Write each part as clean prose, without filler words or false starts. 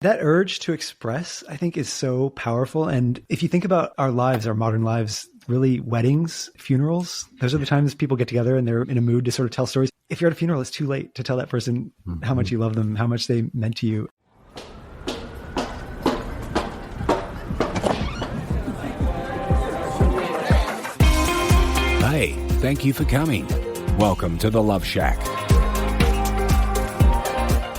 That urge to express, I think, is so powerful. And if you think about our lives, our modern lives, really weddings, funerals, those are the times people get together and they're in a mood to sort of tell stories. If you're at a funeral, it's too late to tell that person how much you love them, how much they meant to you. Hey, thank you for coming. Welcome to the Love Shack.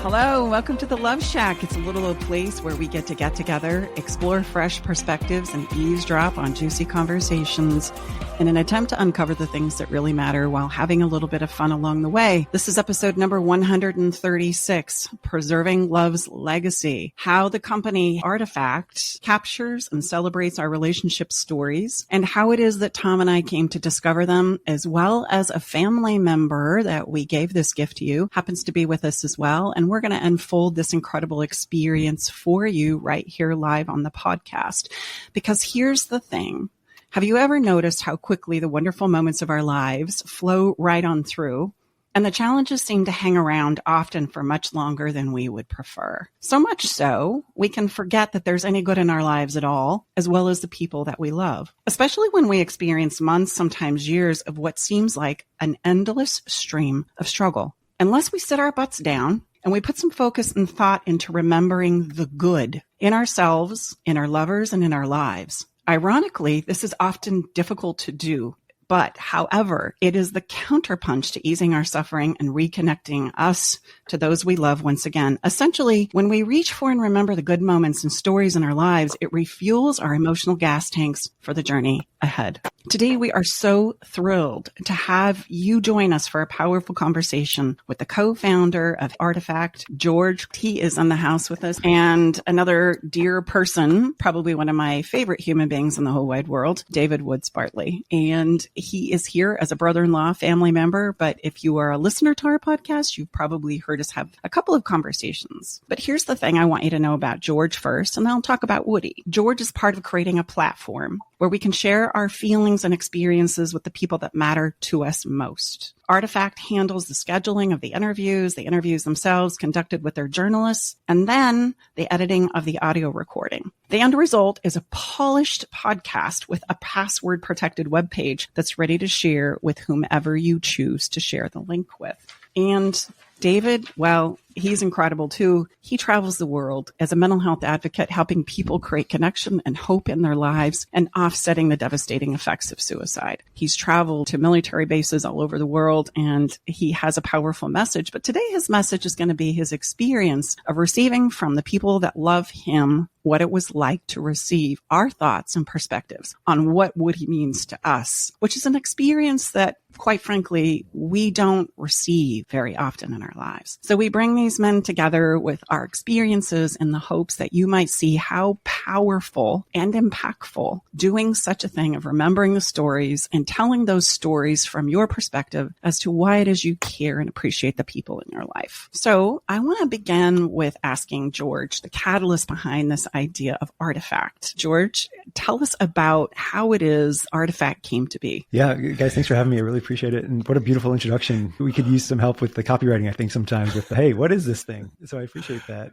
Hello, welcome to the Love Shack. It's a little place where we get together, explore fresh perspectives, and eavesdrop on juicy conversations in an attempt to uncover the things that really matter while having a little bit of fun along the way. This is episode number 136, Preserving Love's Legacy, how the company Artifact captures and celebrates our relationship stories, and how it is that Tom and I came to discover them, as well as a family member that we gave this gift to you happens to be with us as well. And we're going to unfold this incredible experience for you right here live on the podcast. Because here's the thing. Have you ever noticed how quickly the wonderful moments of our lives flow right on through, and the challenges seem to hang around often for much longer than we would prefer? So much so, we can forget that there's any good in our lives at all, as well as the people that we love, especially when we experience months, sometimes years, of what seems like an endless stream of struggle. Unless we sit our butts down and we put some focus and thought into remembering the good in ourselves, in our lovers, and in our lives. Ironically, this is often difficult to do, but however, it is the counterpunch to easing our suffering and reconnecting us to those we love once again. Essentially, when we reach for and remember the good moments and stories in our lives, it refuels our emotional gas tanks for the journey ahead. Today, we are so thrilled to have you join us for a powerful conversation with the co-founder of Artifact, George. He is in the house with us, and another dear person, probably one of my favorite human beings in the whole wide world, David Woods Bartley. And he is here as a brother-in-law, family member. But if you are a listener to our podcast, you've probably heard us have a couple of conversations. But here's the thing I want you to know about George first, and then I'll talk about Woody. George is part of creating a platform where we can share our feelings and experiences with the people that matter to us most. Artifact handles the scheduling of the interviews themselves conducted with their journalists, and then the editing of the audio recording. The end result is a polished podcast with a password-protected webpage that's ready to share with whomever you choose to share the link with. And David, well, he's incredible too. He travels the world as a mental health advocate, helping people create connection and hope in their lives and offsetting the devastating effects of suicide. He's traveled to military bases all over the world, and he has a powerful message. But today his message is going to be his experience of receiving from the people that love him what it was like to receive our thoughts and perspectives on what Woody means to us, which is an experience that, quite frankly, we don't receive very often in our lives. So we bring these men together with our experiences in the hopes that you might see how powerful and impactful doing such a thing of remembering the stories and telling those stories from your perspective as to why it is you care and appreciate the people in your life. So I want to begin with asking George, the catalyst behind this idea of Artifact. George, tell us about how it is Artifact came to be. Yeah, guys, thanks for having me. I really appreciate it. And what a beautiful introduction. We could use some help with the copywriting, I think, sometimes with the, hey, what is this thing? So I appreciate that.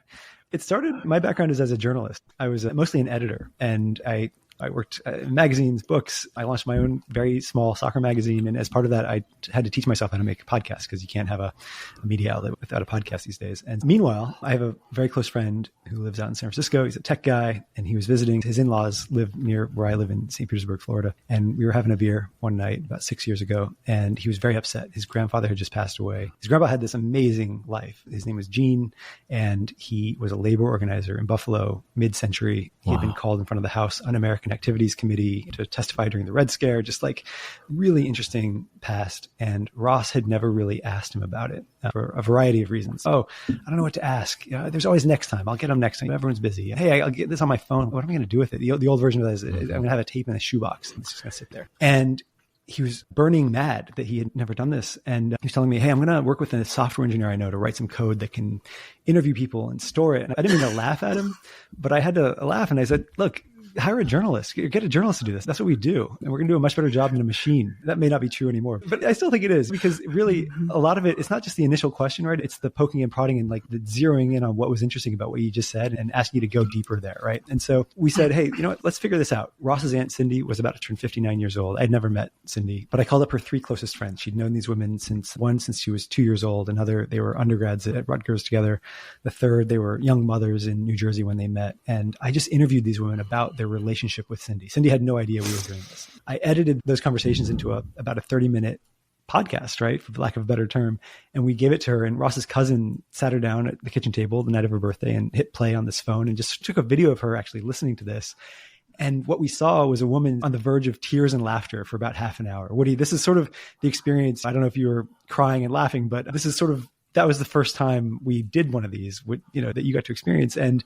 It started, my background is as a journalist. I was mostly an editor, and I worked in magazines, books. I launched my own very small soccer magazine. And as part of that, I had to teach myself how to make a podcast, because you can't have a media outlet without a podcast these days. And meanwhile, I have a very close friend who lives out in San Francisco. He's a tech guy, and he was visiting. His in-laws live near where I live in St. Petersburg, Florida. And we were having a beer one night about 6 years ago, and he was very upset. His grandfather had just passed away. His grandpa had this amazing life. His name was Gene, and he was a labor organizer in Buffalo mid-century. He had been called in front of the House Un-American Activities Committee to testify during the Red Scare, just like really interesting past. And Ross had never really asked him about it for a variety of reasons. Oh, I don't know what to ask. There's always next time. I'll get him next time. Everyone's busy. Hey, I'll get this on my phone. What am I going to do with it? The old version of that is I'm going to have a tape in a shoebox, and it's just going to sit there. And he was burning mad that he had never done this. And he was telling me, hey, I'm going to work with a software engineer I know to write some code that can interview people and store it. And I didn't mean to laugh at him, but I had to laugh. And I said, look, hire a journalist, get a journalist to do this. That's what we do. And we're going to do a much better job than a machine. That may not be true anymore, but I still think it is, because really a lot of it's not just the initial question, right? It's the poking and prodding and like the zeroing in on what was interesting about what you just said and asking you to go deeper there, right? And so we said, hey, you know what? Let's figure this out. Ross's aunt Cindy was about to turn 59 years old. I'd never met Cindy, but I called up her 3 closest friends. She'd known these women since she was 2 years old. Another, they were undergrads at Rutgers together. The third, they were young mothers in New Jersey when they met. And I just interviewed these women about their relationship with Cindy. Cindy had no idea we were doing this. I edited those conversations into about a 30-minute podcast, right? For lack of a better term. And we gave it to her, and Ross's cousin sat her down at the kitchen table the night of her birthday and hit play on this phone and just took a video of her actually listening to this. And what we saw was a woman on the verge of tears and laughter for about half an hour. Woody, this is sort of the experience. I don't know if you were crying and laughing, but this is sort of, that was the first time we did one of these, that you got to experience. And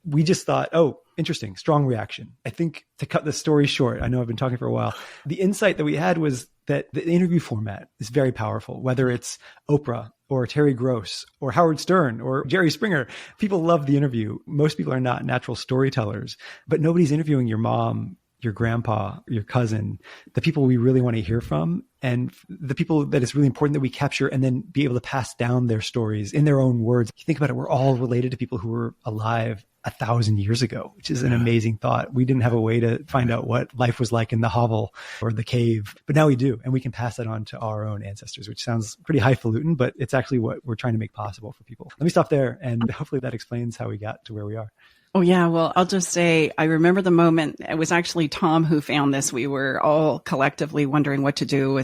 we just thought, oh, interesting, strong reaction. I think, to cut the story short, I know I've been talking for a while, the insight that we had was that the interview format is very powerful, whether it's Oprah or Terry Gross or Howard Stern or Jerry Springer. People love the interview. Most people are not natural storytellers, but nobody's interviewing your mom, your grandpa, your cousin, the people we really want to hear from, and the people that it's really important that we capture and then be able to pass down their stories in their own words. You think about it, we're all related to people who were alive 1,000 years ago, which is an amazing thought. We didn't have a way to find out what life was like in the hovel or the cave, but now we do. And we can pass that on to our own ancestors, which sounds pretty highfalutin, but it's actually what we're trying to make possible for people. Let me stop there. And hopefully that explains how we got to where we are. Oh, yeah. Well, I'll just say, I remember the moment. It was actually Tom who found this. We were all collectively wondering what to do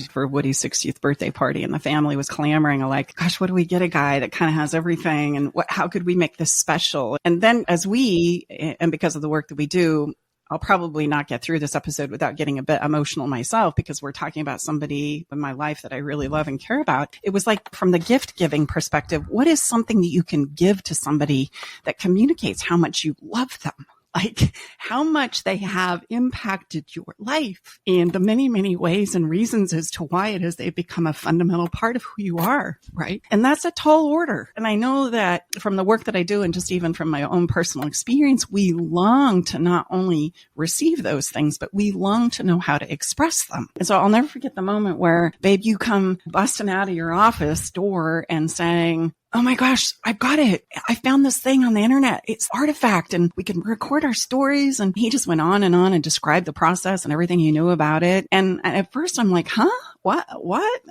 for Woody's 60th birthday party. And the family was clamoring like, gosh, what do we get a guy that kind of has everything? And how could we make this special? And then and because of the work that we do, I'll probably not get through this episode without getting a bit emotional myself, because we're talking about somebody in my life that I really love and care about. It was like, from the gift giving perspective, what is something that you can give to somebody that communicates how much you love them? Like how much they have impacted your life and the many, many ways and reasons as to why it is they've become a fundamental part of who you are, right? And that's a tall order. And I know that from the work that I do and just even from my own personal experience, we long to not only receive those things, but we long to know how to express them. And so I'll never forget the moment where, babe, you come busting out of your office door and saying, oh my gosh, I've got it. I found this thing on the internet. It's Artifact and we can record our stories. And he just went on and described the process and everything he knew about it. And at first I'm like, huh? What?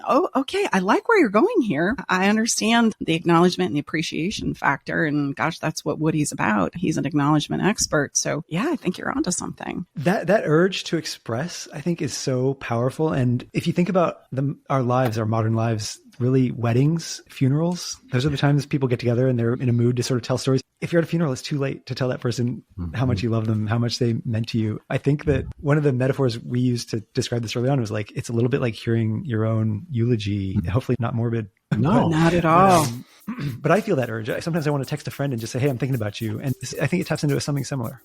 Oh, okay. I like where you're going here. I understand the acknowledgement and the appreciation factor. And gosh, that's what Woody's about. He's an acknowledgement expert. So yeah, I think you're onto something. That urge to express, I think, is so powerful. And if you think about our lives, our modern lives, really weddings, funerals, those are the times people get together and they're in a mood to sort of tell stories. If you're at a funeral, it's too late to tell that person how much you love them, how much they meant to you. I think that one of the metaphors we used to describe this early on was like, it's a little bit like hearing your own eulogy, hopefully not morbid. No, not at all. But I feel that urge. Sometimes I want to text a friend and just say, hey, I'm thinking about you. And I think it taps into something similar.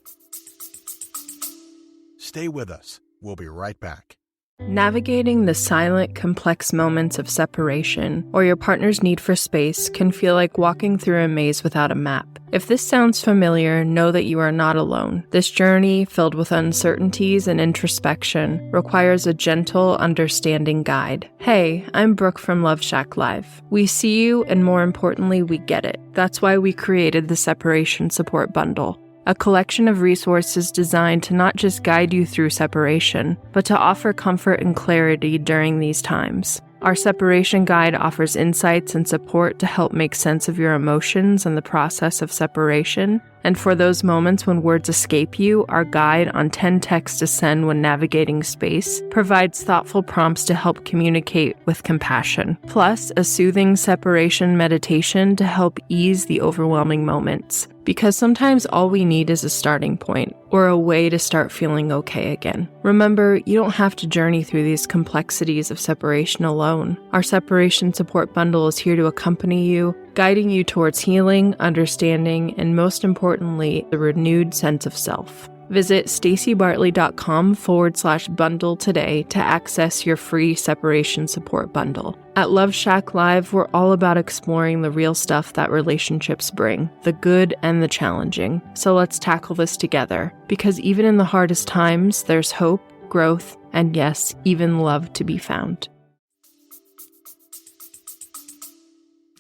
Stay with us. We'll be right back. Navigating the silent, complex moments of separation or your partner's need for space can feel like walking through a maze without a map. If this sounds familiar, know that you are not alone. This journey, filled with uncertainties and introspection, requires a gentle, understanding guide. Hey, I'm Brooke from Love Shack Live. We see you, and more importantly, we get it. That's why we created the Separation Support Bundle. A collection of resources designed to not just guide you through separation, but to offer comfort and clarity during these times. Our separation guide offers insights and support to help make sense of your emotions and the process of separation. And for those moments when words escape you, our guide on 10 texts to send when navigating space provides thoughtful prompts to help communicate with compassion. Plus, a soothing separation meditation to help ease the overwhelming moments. Because sometimes all we need is a starting point, or a way to start feeling okay again. Remember, you don't have to journey through these complexities of separation alone. Our Separation Support Bundle is here to accompany you, guiding you towards healing, understanding, and most importantly, the renewed sense of self. Visit staceybartley.com/bundle today to access your free Separation Support Bundle. At Love Shack Live, we're all about exploring the real stuff that relationships bring, the good and the challenging. So let's tackle this together, because even in the hardest times, there's hope, growth, and yes, even love to be found.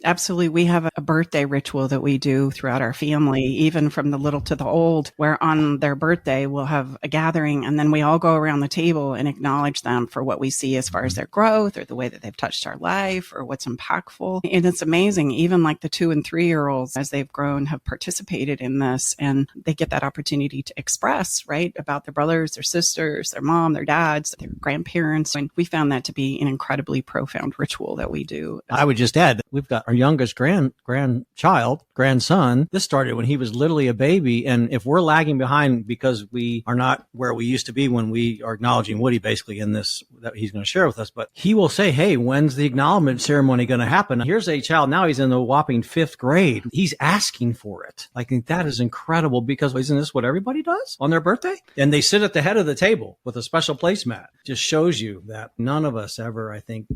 Absolutely. We have a birthday ritual that we do throughout our family, even from the little to the old, where on their birthday, we'll have a gathering and then we all go around the table and acknowledge them for what we see as far as their growth or the way that they've touched our life or what's impactful. And it's amazing. Even like the 2 and 3-year-olds, as they've grown, have participated in this and they get that opportunity to express, right, about their brothers, their sisters, their mom, their dads, their grandparents. And we found that to be an incredibly profound ritual that we do. I would just add, we've got our youngest grandson. This started when he was literally a baby. And if we're lagging behind because we are not where we used to be when we are acknowledging Woody basically in this that he's going to share with us, but he will say, hey, when's the acknowledgement ceremony going to happen? Here's a child. Now he's in the whopping 5th grade. He's asking for it. I think that is incredible because isn't this what everybody does on their birthday? And they sit at the head of the table with a special placemat. Just shows you that none of us ever, I think,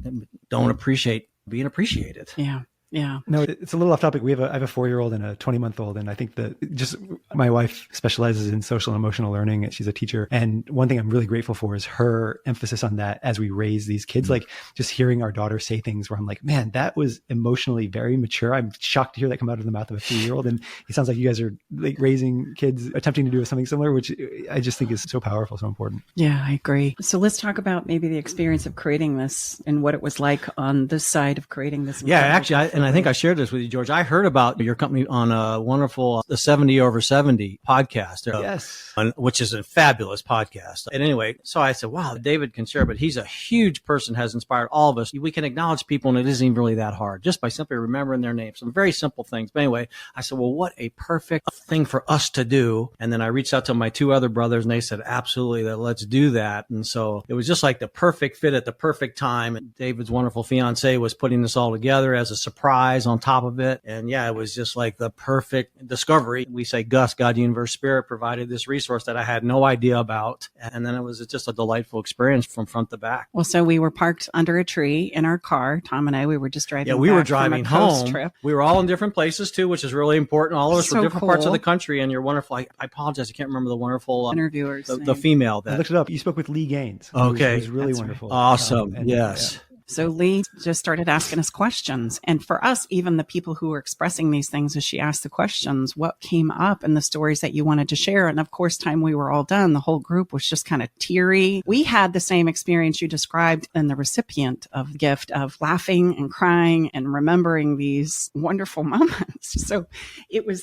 don't appreciate being appreciated. Yeah. Yeah. No, it's a little off topic. I have a 4-year-old and a 20-month-old. And I think that just my wife specializes in social and emotional learning. She's a teacher. And one thing I'm really grateful for is her emphasis on that as we raise these kids. Like just hearing our daughter say things where I'm like, man, that was emotionally very mature. I'm shocked to hear that come out of the mouth of a 3-year-old. And it sounds like you guys are like raising kids, attempting to do something similar, which I just think is so powerful, so important. Yeah, I agree. So let's talk about maybe the experience of creating this and what it was like on this side of creating this. Yeah, actually, I think I shared this with you, George. I heard about your company on a wonderful the 70 over 70 podcast, Yes, which is a fabulous podcast. And anyway, so I said, wow, David can share, but he's a huge person, has inspired all of us. We can acknowledge people and it isn't even really that hard just by simply remembering their names. Some very simple things. But anyway, I said, well, what a perfect thing for us to do. And then I reached out to my 2 other brothers and they said, absolutely, let's do that. And so it was just like the perfect fit at the perfect time. And David's wonderful fiance was putting this all together as a surprise on top of it. And yeah, it was just like the perfect discovery. We say Gus, God, Universe, Spirit provided this resource that I had no idea about. And then it was just a delightful experience from front to back. Well, so we were parked under a tree in our car. Tom and I, we were just driving. Yeah, we were driving from a coast home. Trip. We were all in different places too, which is really important. All of us So were different parts of cool. the country. And you're wonderful. I apologize. I can't remember the wonderful Interviewers. the female I that. looked it up. You spoke with Lee Gaines. Okay. It was really That's wonderful. right. Awesome. And, Yes. yeah. So Lee just started asking us questions. And for us, even the people who were expressing these things as she asked the questions, what came up and the stories that you wanted to share. And of course, time we were all done, the whole group was just kind of teary. We had the same experience you described in the recipient of the gift of laughing and crying and remembering these wonderful moments. So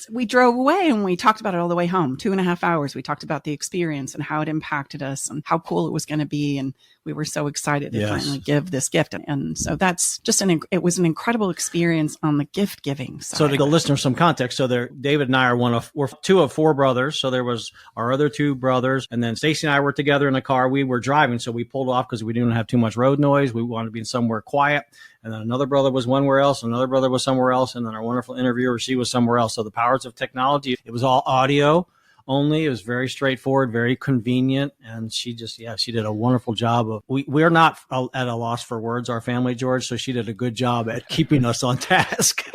we drove away and we talked about it all the way home, 2.5 hours. We talked about the experience and how it impacted us and how cool it was going to be. And we were so excited to finally give this gift. And so that's just it was an incredible experience on the gift giving side. So to the listeners, some context. So David and I we're 2 of 4 brothers. So there was our other 2 brothers. And then Stacy and I were together in the car. We were driving. So we pulled off because we didn't have too much road noise. We wanted to be somewhere quiet. And then another brother was somewhere else. Another brother was somewhere else. And then our wonderful interviewer, she was somewhere else. So the powers of technology, it was all audio only. It was very straightforward, very convenient. And she did a wonderful job we're not at a loss for words, our family, George. So she did a good job at keeping us on task.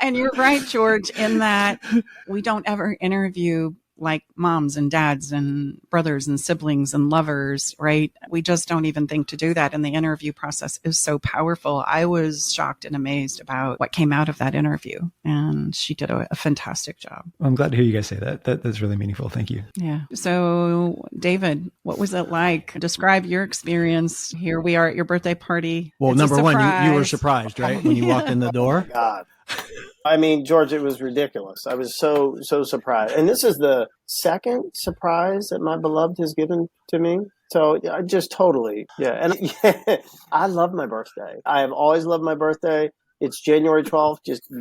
And you're right, George, in that we don't ever interview like moms and dads and brothers and siblings and lovers, right? We just don't even think to do that. And the interview process is so powerful. I was shocked and amazed about what came out of that interview. And she did a fantastic job. I'm glad to hear you guys say that. That's really meaningful. Thank you. Yeah. So, David, what was it like? Describe your experience. Here we are at your birthday party. Well, It's a number one, you were surprise. surprised, right? When you walked in the door. God. I mean, George, it was ridiculous. I was so surprised. And this is the second surprise that my beloved has given to me. So I just totally, yeah. And I love my birthday. I have always loved my birthday. It's January 12th,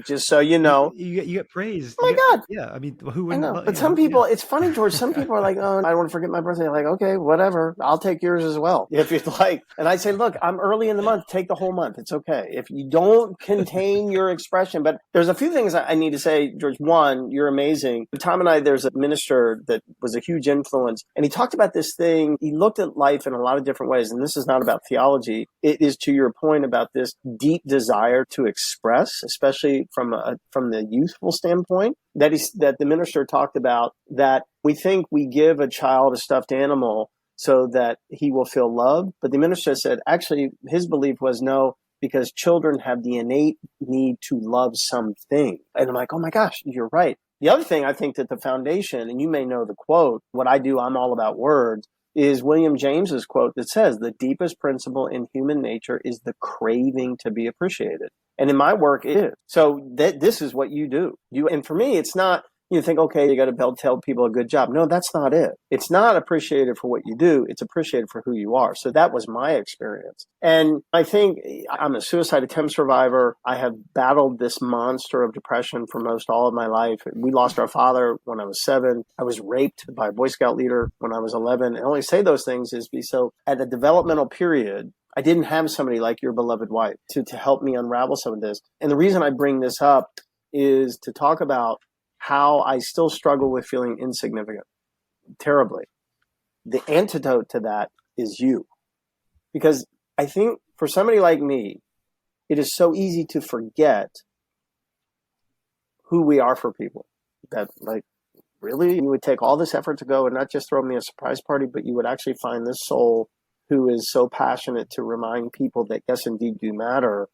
just so you know. You get praised. Oh my God. Yeah, I mean, who I wouldn't? know. But some people, it's funny, George, some people are like, oh, I don't want to forget my birthday. I'm like, okay, whatever. I'll take yours as well, if you'd like. And I say, look, I'm early in the month. Take the whole month. It's okay. If you don't contain your expression. But there's a few things I need to say, George. One, you're amazing. Tom and I, there's a minister that was a huge influence. And he talked about this thing. He looked at life in a lot of different ways. And this is not about theology. It is to your point about this deep desire to express, especially from the youthful standpoint, that the minister talked about, that we think we give a child a stuffed animal so that he will feel loved. But the minister said, actually, his belief was no, because children have the innate need to love something. And I'm like, oh my gosh, you're right. The other thing I think that the foundation, and you may know the quote, what I do, I'm all about words, is William James's quote that says, the deepest principle in human nature is the craving to be appreciated. And in my work, it is. So this is what you do. And for me, it's not, you think, okay, you got to tell people a good job. No, that's not it. It's not appreciated for what you do. It's appreciated for who you are. So that was my experience. And I think I'm a suicide attempt survivor. I have battled this monster of depression for most all of my life. We lost our father when I was 7. I was raped by a Boy Scout leader when I was 11. And I only say those things is so at the developmental period, I didn't have somebody like your beloved wife to help me unravel some of this. And the reason I bring this up is to talk about how I still struggle with feeling insignificant, terribly. The antidote to that is you. Because I think for somebody like me, it is so easy to forget who we are for people. That, like, really, you would take all this effort to go and not just throw me a surprise party, but you would actually find this soul who is so passionate to remind people that, yes, indeed, you matter.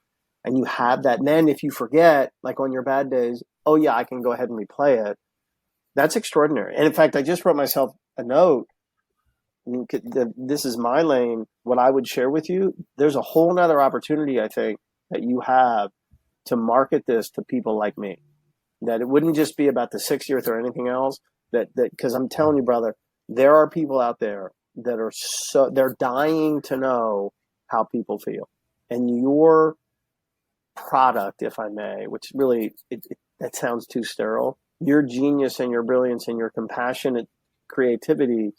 And you have that. And then if you forget, like on your bad days, oh yeah, I can go ahead and replay it. That's extraordinary. And in fact, I just wrote myself a note. I mean, this is my lane. What I would share with you, there's a whole nother opportunity, I think, that you have to market this to people like me. That it wouldn't just be about the 60th or anything else. Because I'm telling you, brother, there are people out there that are they're dying to know how people feel. And your product, if I may, which really, that sounds too sterile. Your genius and your brilliance and your compassionate creativity,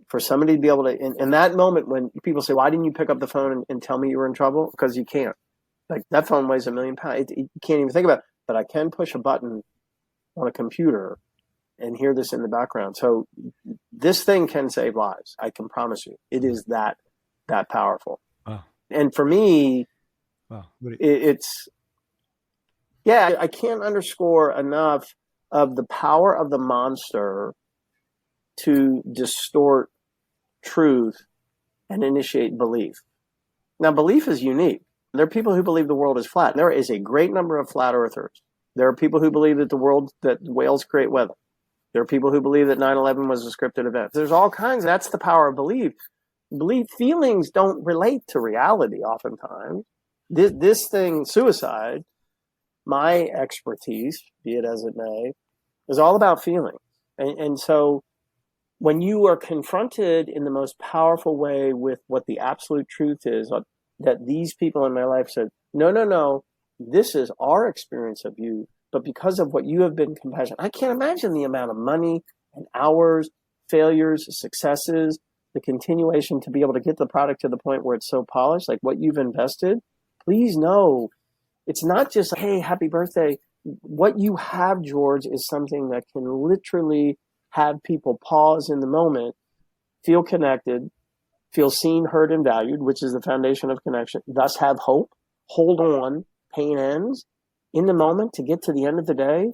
for somebody to be able to, in that moment when people say, why didn't you pick up the phone and tell me you were in trouble? Because you can't. Like, that phone weighs 1 million pounds. You can't even think about it. But I can push a button on a computer and hear this in the background. So this thing can save lives. I can promise you. It is that powerful. Wow. And for me, wow. I can't underscore enough of the power of the monster to distort truth and initiate belief. Now, belief is unique. There are people who believe the world is flat. There is a great number of flat earthers. There are people who believe that whales create weather. There are people who believe that 9/11 was a scripted event. There's all kinds. That's the power of belief. Belief feelings don't relate to reality oftentimes. This thing, suicide, my expertise, be it as it may, is all about feeling. And so when you are confronted in the most powerful way with what the absolute truth is, that these people in my life said, no, this is our experience of you, but because of what you have been compassionate, I can't imagine the amount of money and hours, failures, successes, the continuation to be able to get the product to the point where it's so polished, like what you've invested. Please know, it's not just, hey, happy birthday. What you have, George, is something that can literally have people pause in the moment, feel connected, feel seen, heard, and valued, which is the foundation of connection, thus have hope, hold on, pain ends, in the moment to get to the end of the day.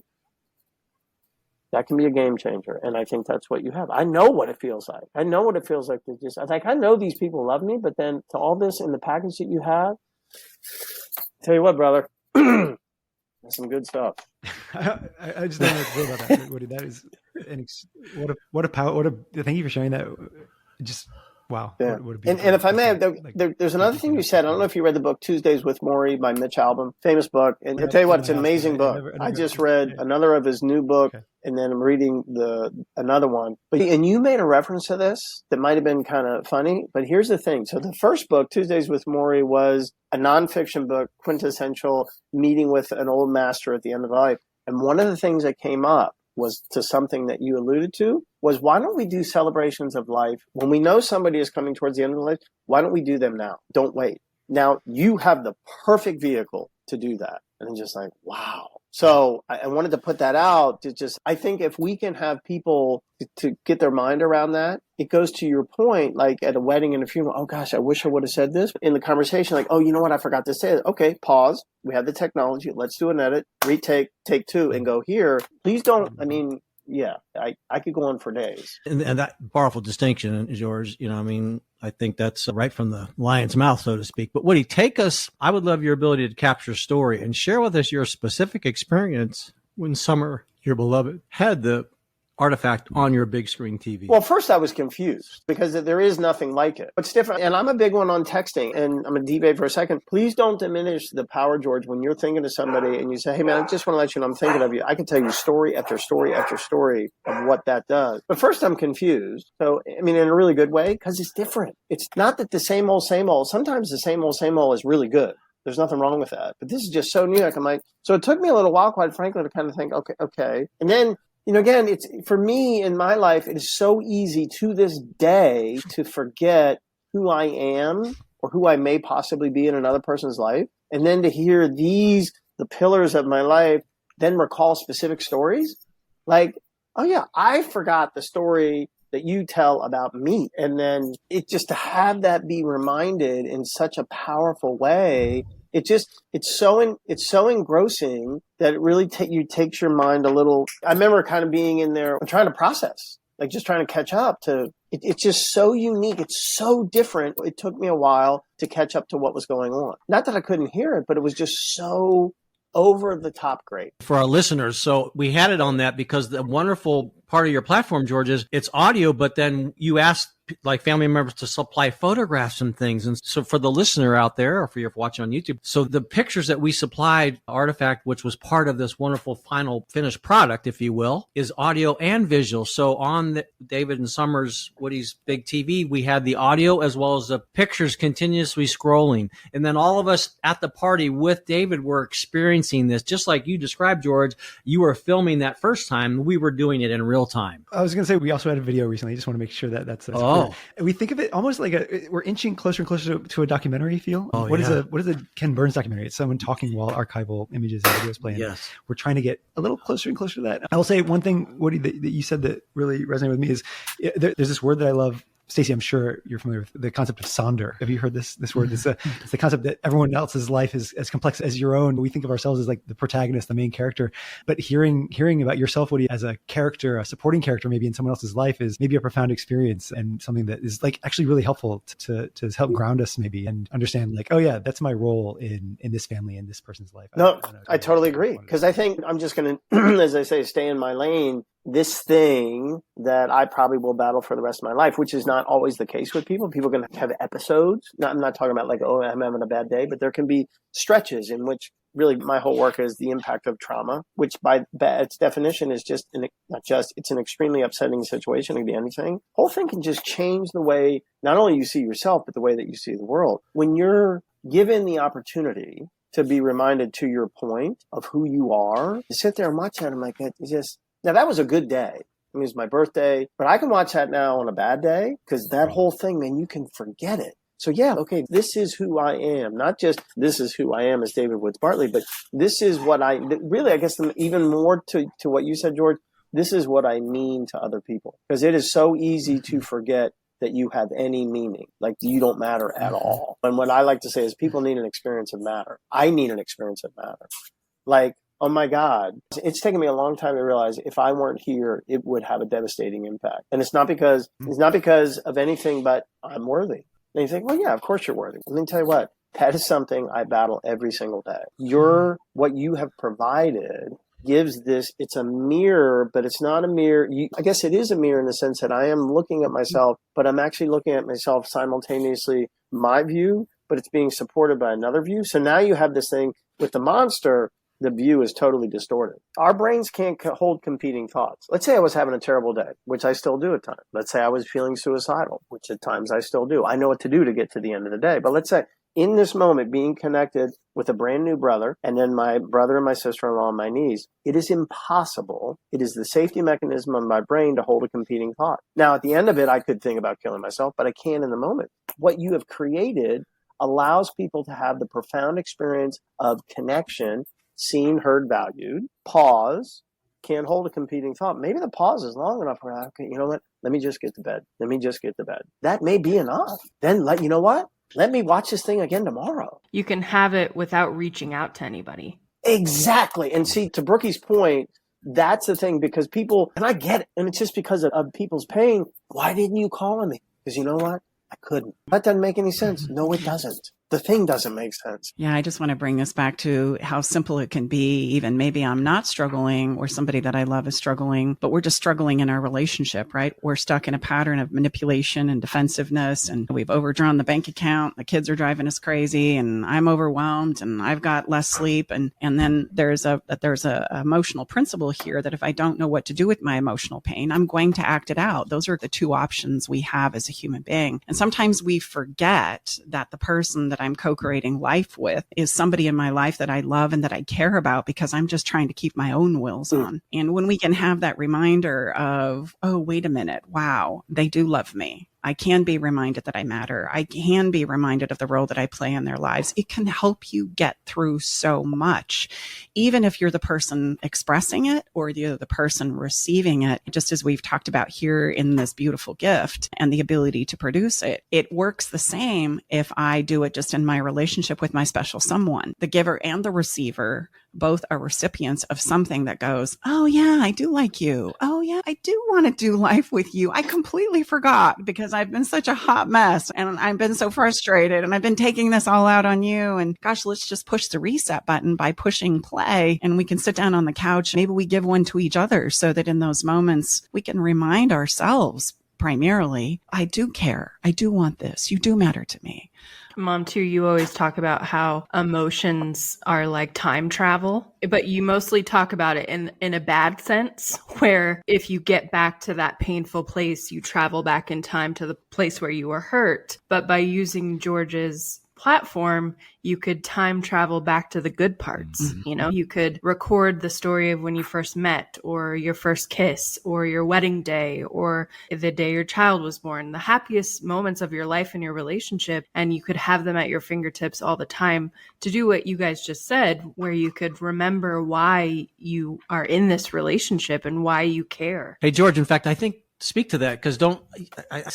That can be a game changer. And I think that's what you have. I know what it feels like. I know what it feels like to just, I know these people love me, but then to all this in the package that you have, tell you what, brother, that's some good stuff. I just don't know what to say about that, Woody. That is, what a power, thank you for sharing that. Just Wow. Yeah. What a And beautiful if I may, like, there's another thing you said. I don't know if you read the book Tuesdays with Morrie by Mitch Albom, famous book. And I'll tell you what, it's an amazing book. I just read another of his new book, and then I'm reading another one. And you made a reference to this that might have been kind of funny, but here's the thing. So the first book, Tuesdays with Morrie, was a nonfiction book, quintessential, meeting with an old master at the end of life. And one of the things that came up was to something that you alluded to, was why don't we do celebrations of life when we know somebody is coming towards the end of life? Why don't we do them now? Don't wait. Now you have the perfect vehicle to do that. And I'm just like, wow. So I wanted to put that out to just, I think if we can have people to get their mind around that, it goes to your point, like at a wedding and a funeral, oh gosh, I wish I would have said this in the conversation. Like, oh, you know what? I forgot to say it. Okay, pause. We have the technology. Let's do an edit, retake, take two and go here. Please don't, I mean, yeah, I could go on for days. And that powerful distinction, George, I think that's right from the lion's mouth, so to speak. But Woody, I would love your ability to capture a story and share with us your specific experience when Summer, your beloved, had the artifact on your big screen TV. Well, first I was confused because there is nothing like it. It's different. And I'm a big one on texting, and I'm going to deviate for a second. Please don't diminish the power, George, when you're thinking to somebody and you say, hey man, I just want to let you know I'm thinking of you. I can tell you story after story after story of what that does. But first I'm confused. So, in a really good way, because it's different. It's not that the same old, sometimes the same old is really good. There's nothing wrong with that. But this is just so new. So it took me a little while, quite frankly, to kind of think, okay. And then, again, it's for me in my life, it is so easy to this day to forget who I am or who I may possibly be in another person's life. And then to hear the pillars of my life, then recall specific stories like, oh yeah, I forgot the story that you tell about me. And then it just to have that be reminded in such a powerful way, it's so engrossing that it really takes your mind a little. I remember kind of being in there trying to process, like just trying to catch up to it. It's just so unique. It's so different. It took me a while to catch up to what was going on. Not that I couldn't hear it, but it was just so over the top great. For our listeners, so we had it on that because the wonderful part of your platform, George, is it's audio, but then you ask like family members to supply photographs and things. And so for the listener out there, or for you watching on YouTube, so the pictures that we supplied Artifact, which was part of this wonderful final finished product, if you will, is audio and visual. So on David and Summers, Woody's big TV, we had the audio as well as the pictures continuously scrolling. And then all of us at the party with David were experiencing this, just like you described, George. You were filming that first time. We were doing it in real time. I was going to say, we also had a video recently. I just want to make sure that's we think of it almost like we're inching closer and closer to a documentary feel. What is a Ken Burns documentary? It's someone talking while archival images and videos play. Yes. We're trying to get a little closer and closer to that. I will say one thing, Woody, that you said that really resonated with me is there's this word that I love. Stacey, I'm sure you're familiar with the concept of sonder. Have you heard this word? It's the concept that everyone else's life is as complex as your own. We think of ourselves as like the protagonist, the main character. But hearing about yourself, Woody, as a character, a supporting character, maybe in someone else's life, is maybe a profound experience and something that is like actually really helpful to help ground us maybe and understand like, oh yeah, that's my role in this family, in this person's life. No, I totally agree. Because I think I'm just going to, as I say, stay in my lane. This thing that I probably will battle for the rest of my life, which is not always the case with people. People are going to have episodes. I'm not talking about like, oh, I'm having a bad day, but there can be stretches in which really my whole work is the impact of trauma, which by its definition is it's an extremely upsetting situation. It can be anything. The whole thing can just change the way not only you see yourself, but the way that you see the world. When you're given the opportunity to be reminded, to your point, of who you are, to sit there and watch that, I'm like, now, that was a good day. It was my birthday, but I can watch that now on a bad day because that whole thing, man, you can forget it. So yeah, okay, this is who I am. Not just this is who I am as David Woods Bartley, but this is what I guess even more to what you said, George, this is what I mean to other people. Because it is so easy to forget that you have any meaning, like you don't matter at all. And what I like to say is people need an experience of matter. I need an experience of matter. Like, oh my God, it's taken me a long time to realize if I weren't here, it would have a devastating impact. And it's not because of anything, but I'm worthy. And you think, well, yeah, of course you're worthy. Let me tell you what, that is something I battle every single day. What you have provided gives this, it's a mirror, but it's not a mirror. I guess it is a mirror in the sense that I am looking at myself, but I'm actually looking at myself simultaneously, my view, but it's being supported by another view. So now you have this thing with the monster, the view is totally distorted. Our brains can't hold competing thoughts. Let's say I was having a terrible day, which I still do at times. Let's say I was feeling suicidal, which at times I still do. I know what to do to get to the end of the day. But let's say in this moment, being connected with a brand new brother, and then my brother and my sister-in-law on my knees, it is impossible. It is the safety mechanism of my brain to hold a competing thought. Now, at the end of it, I could think about killing myself, but I can't in the moment. What you have created allows people to have the profound experience of connection, seen, heard, valued, pause, can't hold a competing thought. Maybe the pause is long enough where, okay, you know what? Let me just get to bed. Let me just get to bed. That may be enough. Then you know what? Let me watch this thing again tomorrow. You can have it without reaching out to anybody. Exactly. And see, to Brookie's point, that's the thing, because people, and I get it, and it's just because of people's pain. Why didn't you call me? Because you know what? I couldn't. That doesn't make any sense. No, it doesn't. The thing doesn't make sense. Yeah, I just want to bring this back to how simple it can be. Even maybe I'm not struggling or somebody that I love is struggling, but we're just struggling in our relationship, right? We're stuck in a pattern of manipulation and defensiveness, and we've overdrawn the bank account. The kids are driving us crazy, and I'm overwhelmed, and I've got less sleep. And then there's a emotional principle here that if I don't know what to do with my emotional pain, I'm going to act it out. Those are the two options we have as a human being. And sometimes we forget that the person that I'm co-creating life with is somebody in my life that I love and that I care about, because I'm just trying to keep my own wills on. And when we can have that reminder of, oh, wait a minute, wow, they do love me. I can be reminded that I matter. I can be reminded of the role that I play in their lives. It can help you get through so much, even if you're the person expressing it or you're the person receiving it. Just as we've talked about here in this beautiful gift and the ability to produce it, it works the same if I do it just in my relationship with my special someone. The giver and the receiver both are recipients of something that goes, oh yeah, I do like you. Oh yeah, I do want to do life with you. I completely forgot because I've been such a hot mess and I've been so frustrated and I've been taking this all out on you. And gosh, let's just push the reset button by pushing play, and we can sit down on the couch. Maybe we give one to each other so that in those moments we can remind ourselves primarily, I do care. I do want this. You do matter to me. Mom, too, you always talk about how emotions are like time travel, but you mostly talk about it in a bad sense, where if you get back to that painful place, you travel back in time to the place where you were hurt. But by using George's platform, you could time travel back to the good parts. You know, you could record the story of when you first met, or your first kiss, or your wedding day, or the day your child was born, the happiest moments of your life and your relationship. And you could have them at your fingertips all the time to do what you guys just said, where you could remember why you are in this relationship and why you care. Hey, George, in fact, I think speak to that, because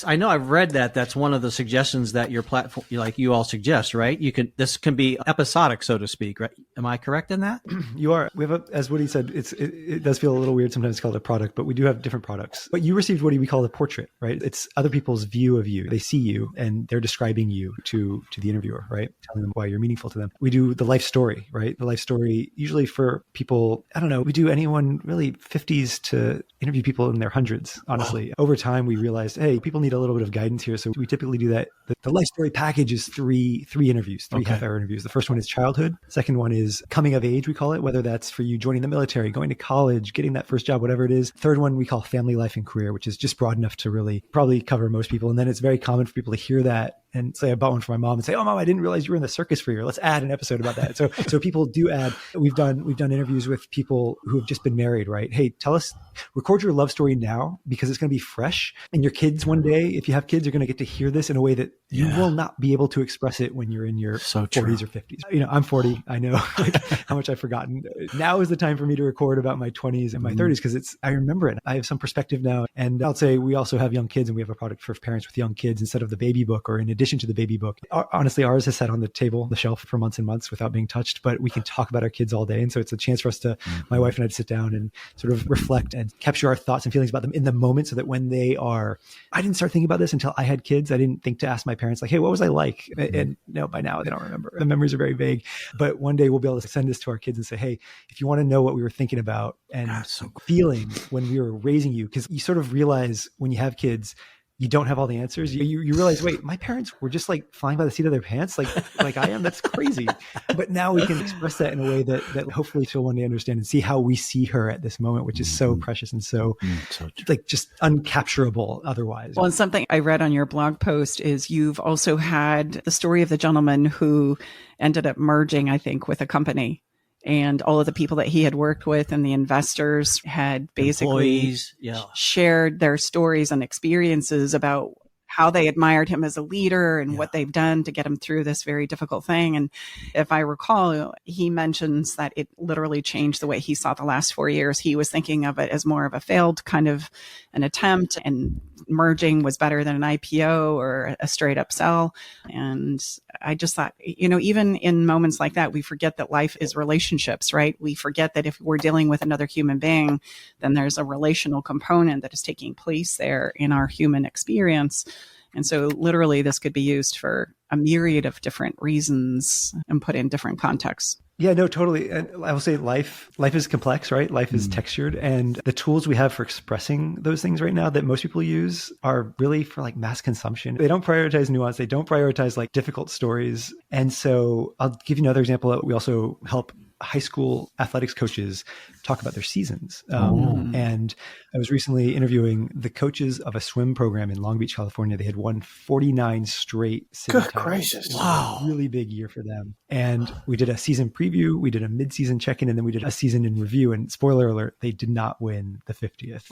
I know I've read that's one of the suggestions that your platform, like you all suggest, right? This can be episodic, so to speak, right? Am I correct in that? You are. We have as Woody said, it does feel a little weird sometimes to call it a product, but we do have different products. But you received what we call a portrait, right? It's other people's view of you. They see you and they're describing you to the interviewer, right? Telling them why you're meaningful to them. We do the life story, right? The life story, usually for people, I don't know, we do anyone really 50s to interview people in their hundreds, honestly. Over time, we realized, hey, people need a little bit of guidance here. So we typically do that. The life story package is three interviews, three half-hour interviews. The first one is childhood. Second one is coming of age, we call it, whether that's for you joining the military, going to college, getting that first job, whatever it is. Third one we call family, life, and career, which is just broad enough to really probably cover most people. And then it's very common for people to hear that and say, I bought one for my mom, and say, oh, Mom, I didn't realize you were in the circus for a year. Let's add an episode about that. So people do add. We've done interviews with people who have just been married, right? Hey, record your love story now, because it's going to be fresh. And your kids one day, if you have kids, are going to get to hear this in a way that you will not be able to express it when you're in your 40s or 50s. You know, I'm 40. I know how much I've forgotten. Now is the time for me to record about my 20s and my 30s, because I remember it. I have some perspective now. And I'll say we also have young kids, and we have a product for parents with young kids instead of the baby book, or in addition addition to the baby book. Honestly, ours has sat on the table, the shelf for months and months without being touched, but we can talk about our kids all day. And so it's a chance for us to, my wife and I, to sit down and sort of reflect and capture our thoughts and feelings about them in the moment, so that when they are, I didn't start thinking about this until I had kids. I didn't think to ask my parents, like, hey, what was I like? And no, by now they don't remember. The memories are very vague, but one day we'll be able to send this to our kids and say, hey, if you want to know what we were thinking about and feeling when we were raising you, because you sort of realize when you have kids, you don't have all the answers. You realize, wait, my parents were just like flying by the seat of their pants, like I am. That's crazy. But now we can express that in a way that hopefully she'll one day understand and see how we see her at this moment, which is so precious and so like just uncapturable otherwise. Well, and something I read on your blog post is you've also had the story of the gentleman who ended up merging, I think, with a company. And all of the people that he had worked with and the investors had basically shared their stories and experiences about how they admired him as a leader and what they've done to get him through this very difficult thing. And if I recall, he mentions that it literally changed the way he saw the last 4 years. He was thinking of it as more of a failed kind of an attempt, and merging was better than an IPO or a straight up sell. And I just thought, even in moments like that, we forget that life is relationships, right? We forget that if we're dealing with another human being, then there's a relational component that is taking place there in our human experience. And so literally this could be used for a myriad of different reasons and put in different contexts. Yeah, no, totally. And I will say life is complex, right? Life is textured, and the tools we have for expressing those things right now that most people use are really for like mass consumption. They don't prioritize nuance. They don't prioritize like difficult stories. And so I'll give you another example. We also help high school athletics coaches talk about their seasons. And I was recently interviewing the coaches of a swim program in Long Beach, California. They had won 49 straight city titles. Gracious. Wow. Really big year for them. And we did a season preview, we did a mid-season check-in, and then we did a season in review. And spoiler alert, they did not win the 50th.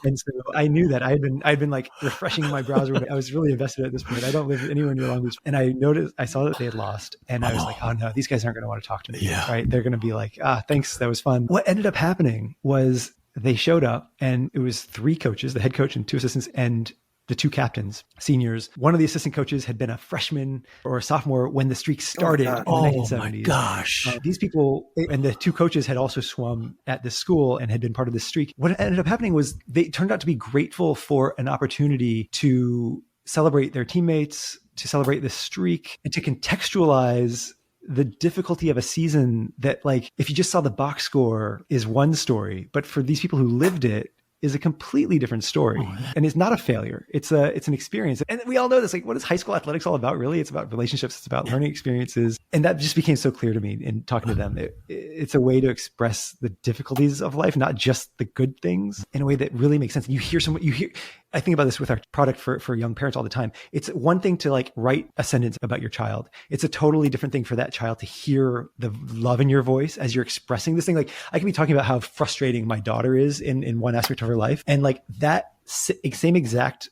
And so I knew that I'd been like refreshing my browser. I was really invested at this point. I don't live anywhere near Long Beach. And I saw that they had lost. And I was like, oh no, these guys aren't going to want to talk to me. Right? They're going to be like, thanks. That was fun. What ended up happening was they showed up, and it was 3 coaches, the head coach and 2 assistants, and the 2 captains, seniors. One of the assistant coaches had been a freshman or a sophomore when the streak started in the 1970s. Oh my gosh. These people and the 2 coaches had also swum at this school and had been part of this streak. What ended up happening was they turned out to be grateful for an opportunity to celebrate their teammates, to celebrate this streak, and to contextualize the difficulty of a season that, like, if you just saw the box score is one story, but for these people who lived it, is a completely different story. And it's not a failure. It's an experience. And we all know this, like, what is high school athletics all about? Really? It's about relationships. It's about learning experiences. And that just became so clear to me in talking to them. It's a way to express the difficulties of life, not just the good things, in a way that really makes sense. I think about this with our product for young parents all the time. It's one thing to like write a sentence about your child. It's a totally different thing for that child to hear the love in your voice as you're expressing this thing. Like, I could be talking about how frustrating my daughter is in one aspect of her life. And like those same exact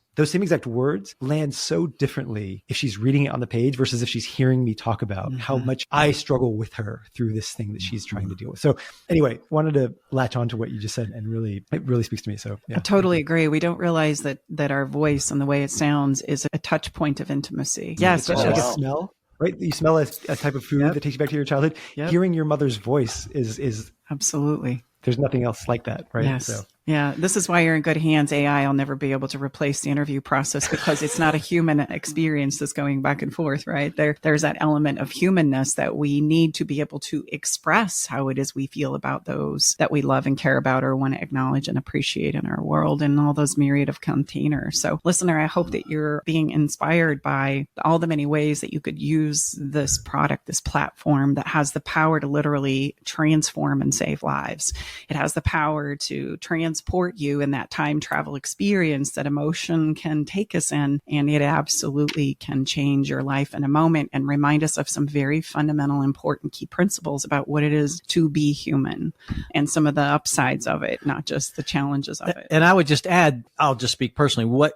words land so differently if she's reading it on the page versus if she's hearing me talk about how much I struggle with her through this thing that she's trying to deal with. So anyway, wanted to latch on to what you just said, and it really speaks to me. So yeah. I totally agree. We don't realize that our voice and the way it sounds is a touch point of intimacy. Yes. Especially like a smell, right? You smell a type of food that takes you back to your childhood. Hearing your mother's voice is absolutely. There's nothing else like that, right? Yes. So. Yeah, this is why you're in good hands. AI will never be able to replace the interview process because it's not a human experience that's going back and forth, right? There's that element of humanness that we need to be able to express how it is we feel about those that we love and care about or want to acknowledge and appreciate in our world and all those myriad of containers. So listener, I hope that you're being inspired by all the many ways that you could use this product, this platform that has the power to literally transform and save lives. It has the power to transport you in that time travel experience that emotion can take us in. And it absolutely can change your life in a moment and remind us of some very fundamental, important key principles about what it is to be human and some of the upsides of it, not just the challenges of it. And I would just add, I'll just speak personally,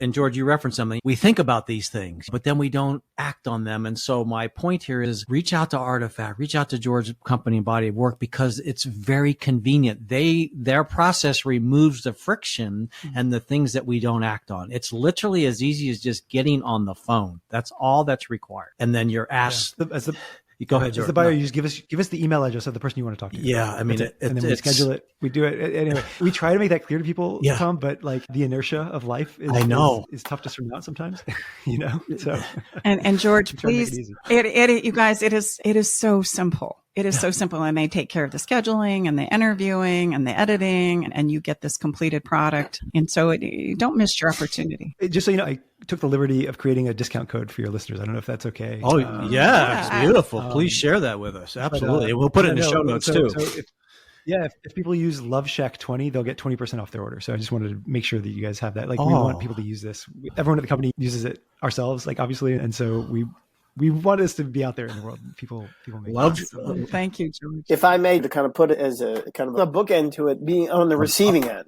and George, you referenced something. We think about these things, but then we don't act on them. And so my point here is reach out to Artifact, reach out to George's company and body of work, because it's very convenient. Their process just removes the friction and the things that we don't act on. It's literally as easy as just getting on the phone. That's all that's required. And then you're asked. Go ahead, George. As the buyer, you just give us the email address of the person you want to talk to. Yeah, I mean, and then we schedule it. We do it anyway. We try to make that clear to people, Tom. But like the inertia of life is tough to surmount sometimes. So and George, please, you guys, it is so simple. It is so simple, and they take care of the scheduling and the interviewing and the editing, and you get this completed product. And so you don't miss your opportunity. Just so you know, I took the liberty of creating a discount code for your listeners. I don't know if that's okay. Oh, it's beautiful. Please share that with us. Absolutely. We'll put it in the show notes too. So if people use Love Shack 20, they'll get 20% off their order. So I just wanted to make sure that you guys have that. Like we want people to use this. Everyone at the company uses it ourselves, like obviously. And so we want this to be out there in the world. People make it. Thank you, George. If I may, to kind of put it as a kind of a bookend to it, being on the receiving end,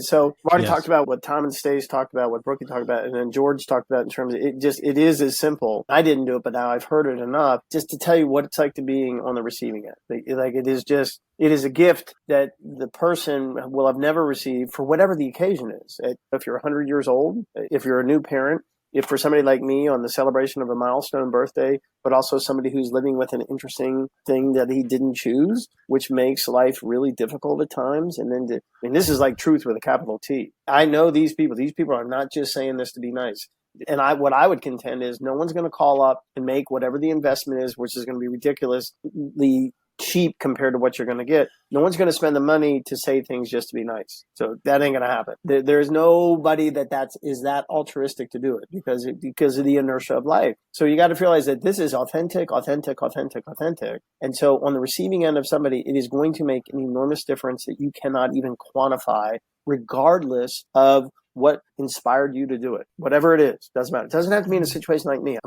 so we've already talked about what Tom and Stace talked about, what Brookie talked about, and then George talked about in terms of it is as simple. I didn't do it, but now I've heard it enough just to tell you what it's like to being on the receiving end. Like it is a gift that the person will have never received for whatever the occasion is. If you're 100 years old, if you're a new parent, if for somebody like me on the celebration of a milestone birthday, but also somebody who's living with an interesting thing that he didn't choose, which makes life really difficult at times. And then, this is like truth with a capital T. I know these people. These people are not just saying this to be nice. And what I would contend is no one's going to call up and make whatever the investment is, which is going to be ridiculously cheap compared to what you're going to get. No one's going to spend the money to say things just to be nice. So that ain't going to happen. There's nobody that is that altruistic to do it because of the inertia of life. So you got to realize that this is authentic. And so on the receiving end of somebody, it is going to make an enormous difference that you cannot even quantify, regardless of what inspired you to do it. Whatever it is, doesn't matter. It doesn't have to be in a situation like me.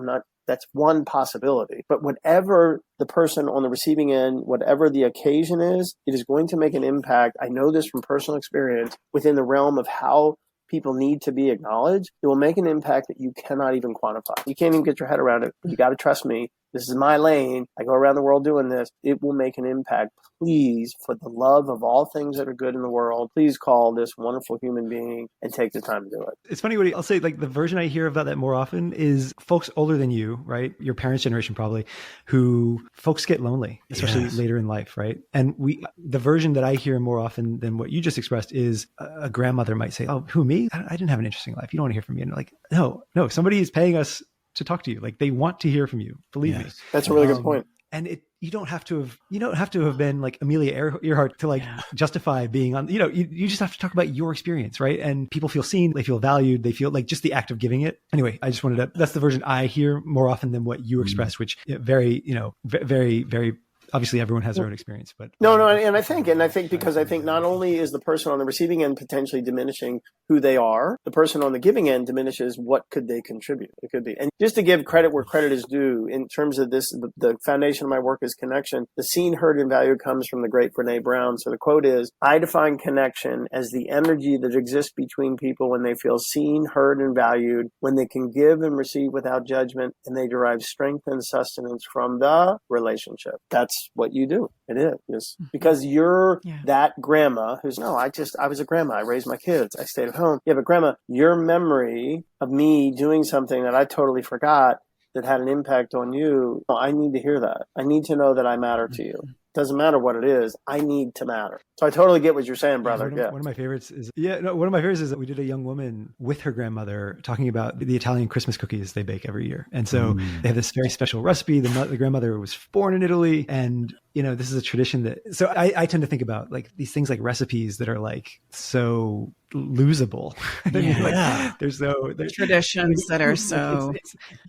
That's one possibility. But whatever the person on the receiving end, whatever the occasion is, it is going to make an impact. I know this from personal experience within the realm of how people need to be acknowledged. It will make an impact that you cannot even quantify. You can't even get your head around it. You got to trust me. This is my lane. I go around the world doing this. It will make an impact. Please, for the love of all things that are good in the world, please call this wonderful human being and take the time to do it. It's funny I'll say, like, the version I hear about that more often is folks older than you, right? Your parents' generation probably, who folks get lonely, especially later in life, right? And the version that I hear more often than what you just expressed is a grandmother might say, "Oh, who, me? I didn't have an interesting life. You don't want to hear from me." And like, no, somebody is paying us to talk to you. Like, they want to hear from you. Believe me. That's a really good point. And you don't have to have been like Amelia Earhart to justify being on, you just have to talk about your experience, right? And people feel seen, they feel valued, they feel like just the act of giving it. Anyway, I just that's the version I hear more often than what you expressed, which very, very, very, obviously everyone has their own experience, but no. And I think because I think not only is the person on the receiving end potentially diminishing who they are, the person on the giving end diminishes what could they contribute. It could be. And just to give credit where credit is due in terms of this, the foundation of my work is connection. The seen, heard, and valued comes from the great Brene Brown. So the quote is, I define connection as the energy that exists between people when they feel seen, heard, and valued, when they can give and receive without judgment, and they derive strength and sustenance from the relationship. That's what you do. It is because you're that grandma who's I was a grandma. I raised my kids. I stayed at home. Yeah, but grandma, your memory of me doing something that I totally forgot that had an impact on you, I need to hear that. I need to know that I matter to you. Doesn't matter what it is. I need to matter. So I totally get what you're saying, brother. One of my favorites is that we did a young woman with her grandmother talking about the Italian Christmas cookies they bake every year. And so they have this very special recipe. The grandmother was born in Italy, and this is a tradition that. So I tend to think about like these things like recipes that are like so losable. There's traditions that are so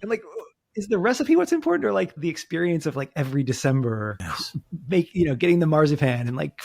and like. Is the recipe what's important, or like the experience of like every December, getting the marzipan and like,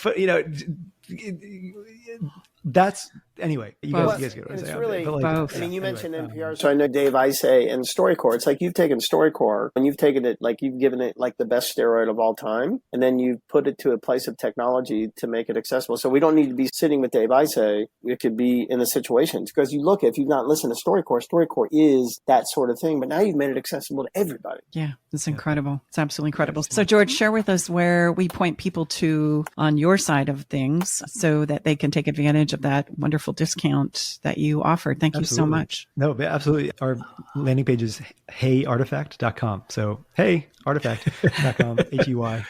Anyway, you Both. guys get what I'm It's saying. really But both. I mean, you mentioned anyway, NPR, so I know Dave Isay and StoryCorps. It's like you've taken StoryCorps and you've taken it, like you've given it like the best steroid of all time, and then you've put it to a place of technology to make it accessible. So we don't need to be sitting with Dave Isay. We could be in the situations, because you look, if you've not listened to StoryCorps is that sort of thing, but now you've made it accessible to everybody. Yeah, it's incredible. It's absolutely incredible. So George, share with us where we point people to on your side of things so that they can take advantage of that wonderful discount that you offered. Thank you so much. No, but absolutely. Our landing page is heyartifact.com. So heyartifact.com, HEY.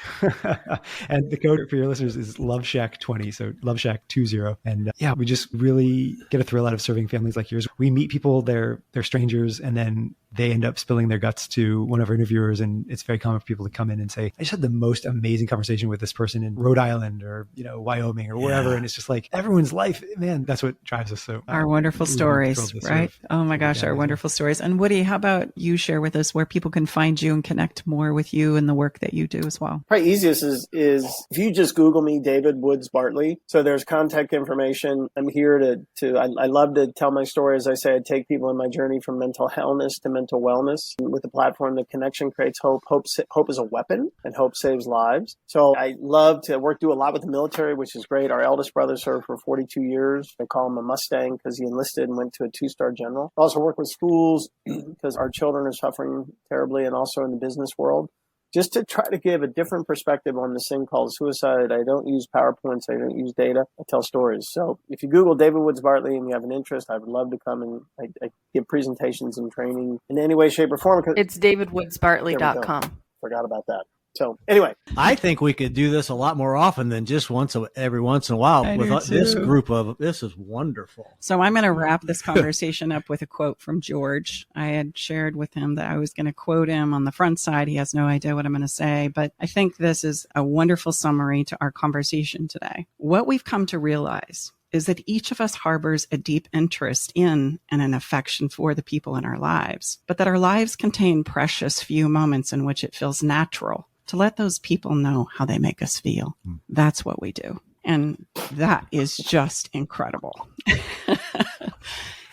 And the code for your listeners is LoveShack20. So LoveShack20. And yeah, we just really get a thrill out of serving families like yours. We meet people, they're strangers, and then they end up spilling their guts to one of our interviewers. And it's very common for people to come in and say, I just had the most amazing conversation with this person in Rhode Island or, Wyoming or wherever. And it's just like everyone's life, man, that's what drives us. So our wonderful stories, right? Oh my gosh, our wonderful stories. And Woody, how about you share with us where people can find you and connect more with you and the work that you do as well? Probably easiest is if you just Google me, David Woods Bartley. So there's contact information. I'm here I love to tell my story. As I say, I take people on my journey from mental illness to mental wellness with the platform. The connection creates hope. Hope is a weapon, and hope saves lives. So I love to do a lot with the military, which is great. Our eldest brother served for 42 years. I call him a Mustang because he enlisted and went to a 2-star general. I also work with schools because our children are suffering terribly, and also in the business world, just to try to give a different perspective on this thing called suicide. I don't use PowerPoints. I don't use data. I tell stories. So if you Google David Woods Bartley and you have an interest, I would love to come, and I give presentations and training in any way, shape, or form. It's davidwoodsbartley.com. Forgot about that. So anyway, I think we could do this a lot more often than just every once in a while. I With do this too. group of, this is wonderful. So I'm going to wrap this conversation up with a quote from George. I had shared with him that I was going to quote him on the front side. He has no idea what I'm going to say, but I think this is a wonderful summary to our conversation today. What we've come to realize is that each of us harbors a deep interest in and an affection for the people in our lives, but that our lives contain precious few moments in which it feels natural to let those people know how they make us feel. That's what we do. And that is just incredible.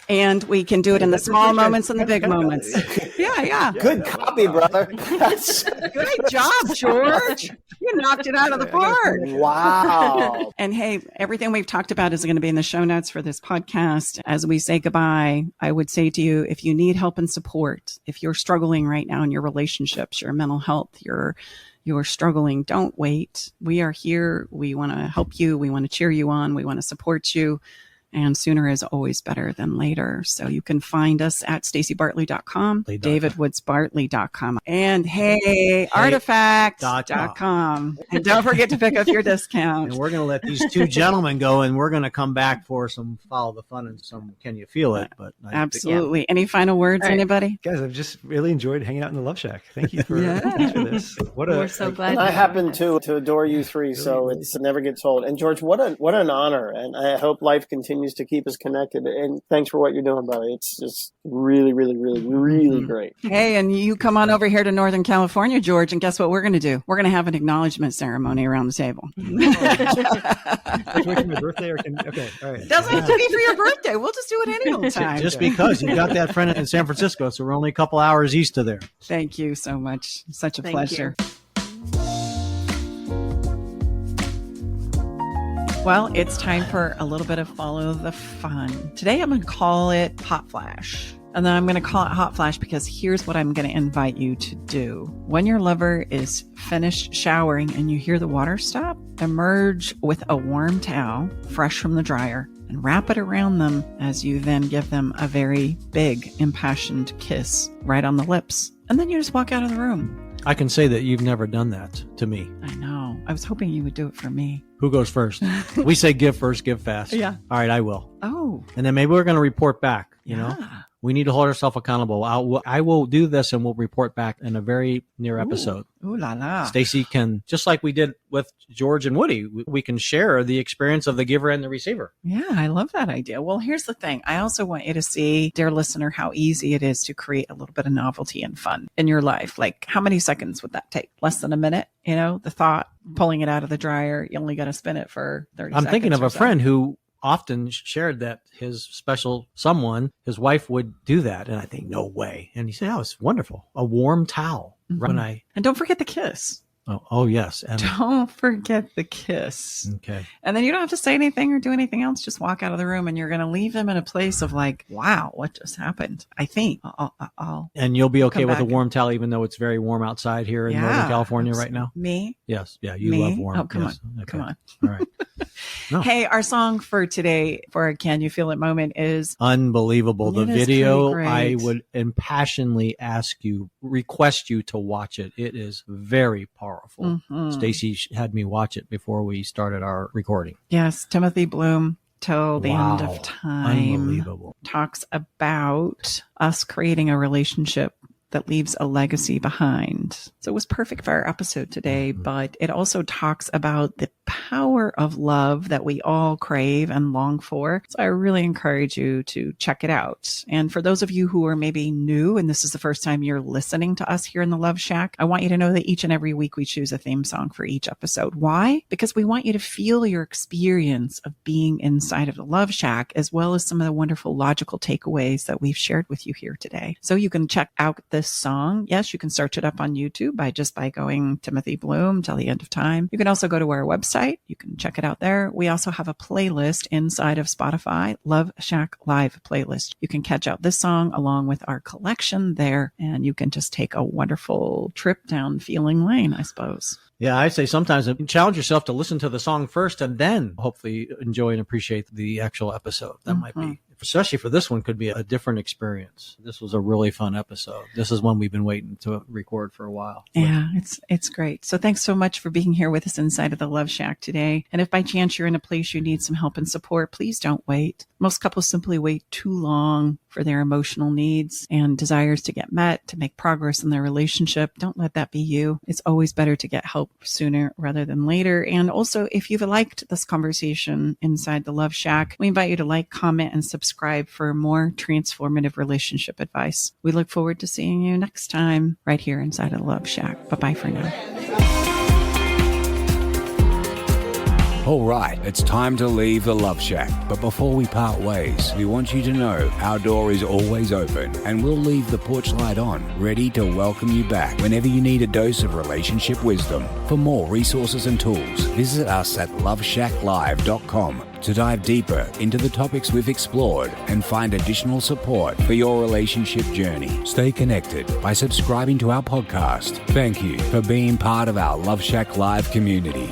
And we can do it in the small moments and the big moments. Yeah. good copy, brother. Great job, George. You knocked it out of the park. Wow. And hey, everything we've talked about is going to be in the show notes for this podcast. As we say goodbye, I would say to you, if you need help and support, if you're struggling right now in your relationships, your mental health, you're struggling, don't wait. We are here. We want to help you. We want to cheer you on. We want to support you. And sooner is always better than later. So you can find us at stacybartley.com, davidwoodsbartley.com, and heyartifact.com. And don't forget to pick up your discount. And we're going to let these two gentlemen go, and we're going to come back for some Follow the Fun and some Can You Feel It? But absolutely. Any final words, anybody? Guys, I've just really enjoyed hanging out in the Love Shack. Thank you for, thanks for this. We're so glad. And I happen to adore you three, so it never gets old. And George, what an honor. And I hope life continues to keep us connected. And thanks for what you're doing, brother. It's just really, really, really, really great. Hey, and you come on over here to Northern California, George, and guess what we're going to do? We're going to have an acknowledgement ceremony around the table. Wait for my birthday? Okay, all right. Doesn't have to be for your birthday. We'll just do it any old time. just because you got that friend in San Francisco, so we're only a couple hours east of there. Thank you so much. Such a pleasure. Well, it's time for a little bit of Follow the Fun. Today I'm going to call it Hot Flash. And then I'm going to call it Hot Flash because here's what I'm going to invite you to do. When your lover is finished showering and you hear the water stop, emerge with a warm towel, fresh from the dryer, and wrap it around them as you then give them a very big, impassioned kiss right on the lips. And then you just walk out of the room. I can say that you've never done that to me. I know. I was hoping you would do it for me. Who goes first? We say give first, give fast. Yeah. All right, I will. Oh. And then maybe we're going to report back, you know? Yeah. We need to hold ourselves accountable. I will do this, and we'll report back in a very near episode. Ooh la la. Stacy can, just like we did with George and Woody, we can share the experience of the giver and the receiver. Yeah, I love that idea. Well, here's the thing. I also want you to see, dear listener, how easy it is to create a little bit of novelty and fun in your life. Like, how many seconds would that take? Less than a minute? You know, the thought, pulling it out of the dryer, you only got to spin it for 30 seconds. I'm thinking of a friend who often shared that his special someone, his wife, would do that. And I think, no way. And he said, oh, it's wonderful. A warm towel. Mm-hmm. And don't forget the kiss. Oh, yes. And don't forget the kiss. Okay. And then you don't have to say anything or do anything else. Just walk out of the room and you're going to leave them in a place of like, wow, what just happened? I think and you'll be okay with a warm towel, even though it's very warm outside here in Northern California right now? Me? Yes. Yeah. You love warm. Oh, come on. Okay. Come on. All right. No. Hey, our song for today for a Can You Feel It moment is unbelievable. The video, I would impassionedly request you to watch it. It is very powerful. Mm-hmm. Stacy had me watch it before we started our recording. Yes, Timothy Bloom, Till the End of Time. Unbelievable. Talks about us creating a relationship that leaves a legacy behind. So it was perfect for our episode today, but it also talks about the power of love that we all crave and long for. So I really encourage you to check it out. And for those of you who are maybe new, and this is the first time you're listening to us here in the Love Shack, I want you to know that each and every week we choose a theme song for each episode. Why? Because we want you to feel your experience of being inside of the Love Shack, as well as some of the wonderful logical takeaways that we've shared with you here today. So you can check out this song. Yes, you can search it up on YouTube by going Timothy Bloom Till the End of Time. You can also go to our website. You can check it out there. We also have a playlist inside of Spotify, Love Shack Live playlist. You can catch out this song along with our collection there, and you can just take a wonderful trip down feeling lane, I suppose. Yeah, I say sometimes challenge yourself to listen to the song first and then hopefully enjoy and appreciate the actual episode. That might be, especially for this one, could be a different experience. This was a really fun episode. This is one we've been waiting to record for a while. Yeah, it's great. So thanks so much for being here with us inside of the Love Shack today. And if by chance you're in a place you need some help and support, please don't wait. Most couples simply wait too long for their emotional needs and desires to get met, to make progress in their relationship. Don't let that be you. It's always better to get help sooner rather than later. And also, if you've liked this conversation inside the Love Shack, we invite you to like, comment, and subscribe for more transformative relationship advice. We look forward to seeing you next time right here inside of the Love Shack. Bye-bye for now. All right, it's time to leave the Love Shack. But before we part ways, we want you to know our door is always open and we'll leave the porch light on, ready to welcome you back whenever you need a dose of relationship wisdom. For more resources and tools, visit us at loveshacklive.com to dive deeper into the topics we've explored and find additional support for your relationship journey. Stay connected by subscribing to our podcast. Thank you for being part of our Love Shack Live community.